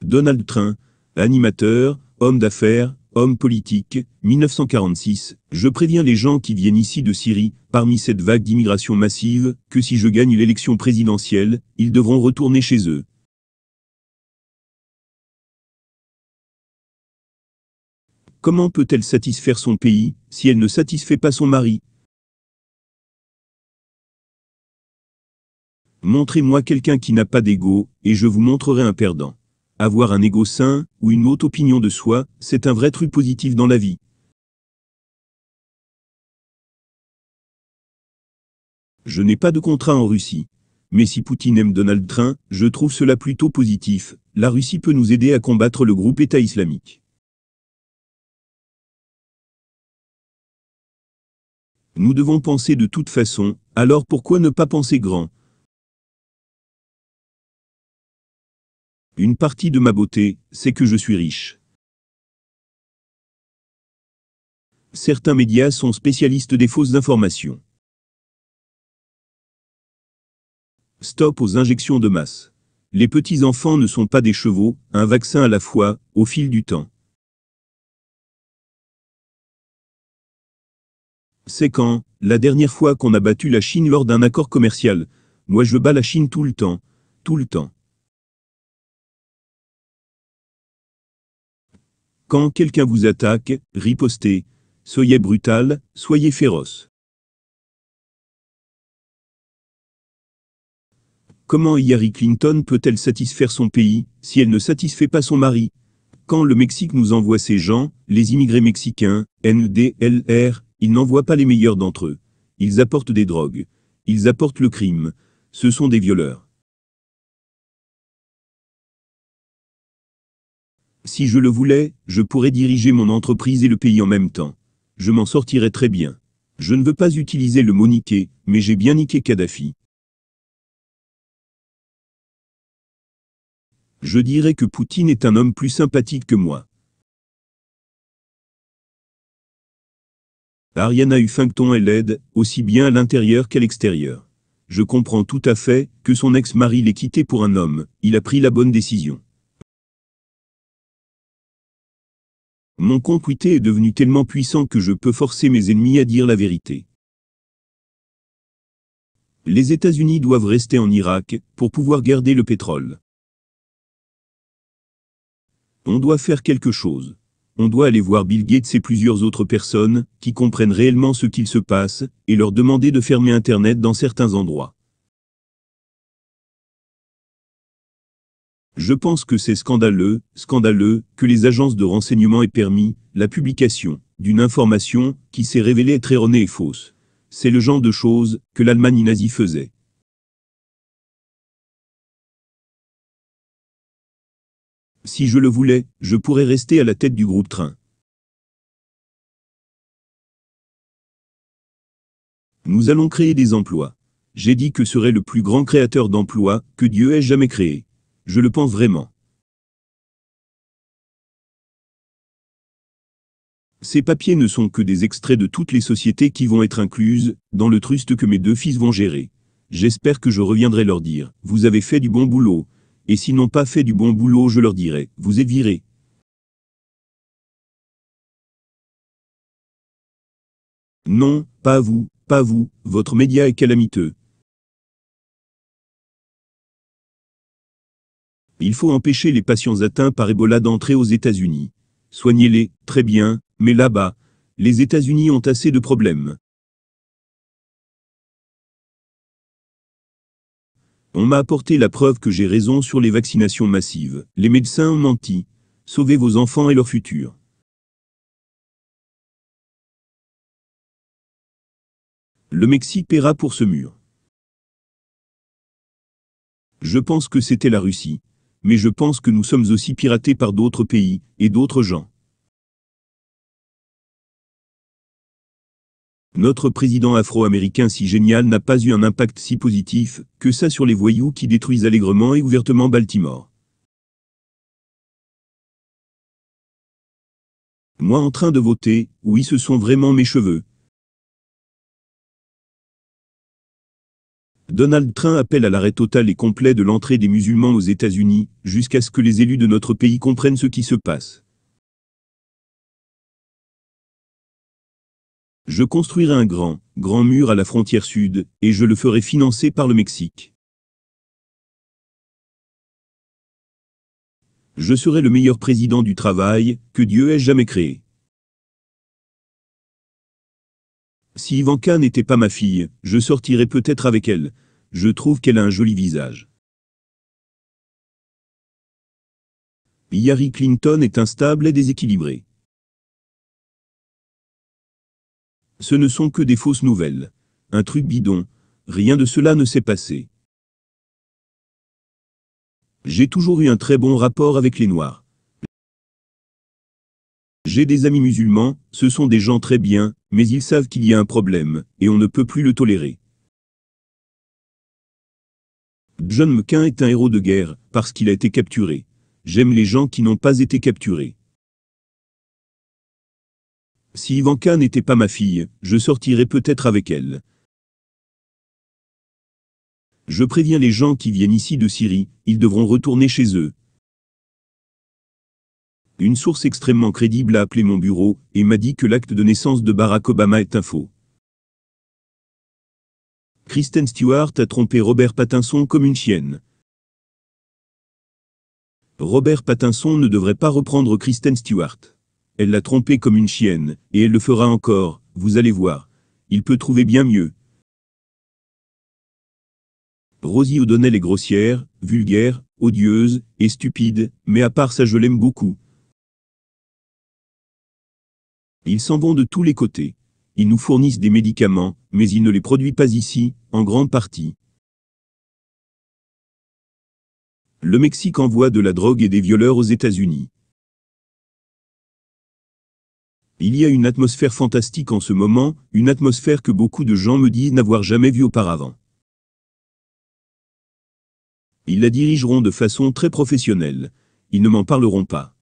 Donald Trump, animateur, homme d'affaires, homme politique, 1946, je préviens les gens qui viennent ici de Syrie, parmi cette vague d'immigration massive, que si je gagne l'élection présidentielle, ils devront retourner chez eux. Comment peut-elle satisfaire son pays, si elle ne satisfait pas son mari? Montrez-moi quelqu'un qui n'a pas d'ego, et je vous montrerai un perdant. Avoir un ego sain, ou une haute opinion de soi, c'est un vrai truc positif dans la vie. Je n'ai pas de contrat en Russie. Mais si Poutine aime Donald Trump, je trouve cela plutôt positif. La Russie peut nous aider à combattre le groupe État islamique. Nous devons penser de toute façon, alors pourquoi ne pas penser grand? Une partie de ma beauté, c'est que je suis riche. Certains médias sont spécialistes des fausses informations. Stop aux injections de masse. Les petits enfants ne sont pas des chevaux, un vaccin à la fois, au fil du temps. C'est quand, la dernière fois qu'on a battu la Chine lors d'un accord commercial? Moi je bats la Chine tout le temps. Tout le temps. Quand quelqu'un vous attaque, ripostez. Soyez brutal, soyez féroce. Comment Hillary Clinton peut-elle satisfaire son pays, si elle ne satisfait pas son mari? Quand le Mexique nous envoie ces gens, les immigrés mexicains, NDLR, ils n'envoient pas les meilleurs d'entre eux. Ils apportent des drogues. Ils apportent le crime. Ce sont des violeurs. Si je le voulais, je pourrais diriger mon entreprise et le pays en même temps. Je m'en sortirais très bien. Je ne veux pas utiliser le mot niquer, mais j'ai bien niqué Kadhafi. Je dirais que Poutine est un homme plus sympathique que moi. Ariana Huffington est laide, aussi bien à l'intérieur qu'à l'extérieur. Je comprends tout à fait que son ex-mari l'ait quittée pour un homme, il a pris la bonne décision. Mon compte Twitter est devenu tellement puissant que je peux forcer mes ennemis à dire la vérité. Les États-Unis doivent rester en Irak pour pouvoir garder le pétrole. On doit faire quelque chose. On doit aller voir Bill Gates et plusieurs autres personnes qui comprennent réellement ce qu'il se passe et leur demander de fermer Internet dans certains endroits. Je pense que c'est scandaleux, que les agences de renseignement aient permis la publication d'une information qui s'est révélée être erronée et fausse. C'est le genre de choses que l'Allemagne nazie faisait. Si je le voulais, je pourrais rester à la tête du groupe Train. Nous allons créer des emplois. J'ai dit que serait le plus grand créateur d'emplois que Dieu ait jamais créé. Je le pense vraiment. Ces papiers ne sont que des extraits de toutes les sociétés qui vont être incluses dans le trust que mes deux fils vont gérer. J'espère que je reviendrai leur dire, vous avez fait du bon boulot. Et s'ils n'ont pas fait du bon boulot, je leur dirai, vous êtes virés. Non, pas vous, votre média est calamiteux. Il faut empêcher les patients atteints par Ebola d'entrer aux États-Unis. Soignez-les, très bien, mais là-bas, les États-Unis ont assez de problèmes. On m'a apporté la preuve que j'ai raison sur les vaccinations massives. Les médecins ont menti. Sauvez vos enfants et leur futur. Le Mexique paiera pour ce mur. Je pense que c'était la Russie. Mais je pense que nous sommes aussi piratés par d'autres pays, et d'autres gens. Notre président afro-américain si génial n'a pas eu un impact si positif que ça sur les voyous qui détruisent allègrement et ouvertement Baltimore. Moi en train de voter, oui ce sont vraiment mes cheveux. Donald Trump appelle à l'arrêt total et complet de l'entrée des musulmans aux États-Unis, jusqu'à ce que les élus de notre pays comprennent ce qui se passe. Je construirai un grand mur à la frontière sud, et je le ferai financer par le Mexique. Je serai le meilleur président du travail que Dieu ait jamais créé. Si Ivanka n'était pas ma fille, je sortirais peut-être avec elle. Je trouve qu'elle a un joli visage. Hillary Clinton est instable et déséquilibrée. Ce ne sont que des fausses nouvelles. Un truc bidon. Rien de cela ne s'est passé. J'ai toujours eu un très bon rapport avec les Noirs. J'ai des amis musulmans, ce sont des gens très bien, mais ils savent qu'il y a un problème, et on ne peut plus le tolérer. John McCain est un héros de guerre, parce qu'il a été capturé. J'aime les gens qui n'ont pas été capturés. Si Ivanka n'était pas ma fille, je sortirais peut-être avec elle. Je préviens les gens qui viennent ici de Syrie, ils devront retourner chez eux. Une source extrêmement crédible a appelé mon bureau et m'a dit que l'acte de naissance de Barack Obama est un faux. Kristen Stewart a trompé Robert Pattinson comme une chienne. Robert Pattinson ne devrait pas reprendre Kristen Stewart. Elle l'a trompé comme une chienne, et elle le fera encore, vous allez voir. Il peut trouver bien mieux. Rosie O'Donnell est grossière, vulgaire, odieuse et stupide, mais à part ça je l'aime beaucoup. Ils s'en vont de tous les côtés. Ils nous fournissent des médicaments, mais ils ne les produisent pas ici, en grande partie. Le Mexique envoie de la drogue et des violeurs aux États-Unis. Il y a une atmosphère fantastique en ce moment, une atmosphère que beaucoup de gens me disent n'avoir jamais vue auparavant. Ils la dirigeront de façon très professionnelle. Ils ne m'en parleront pas.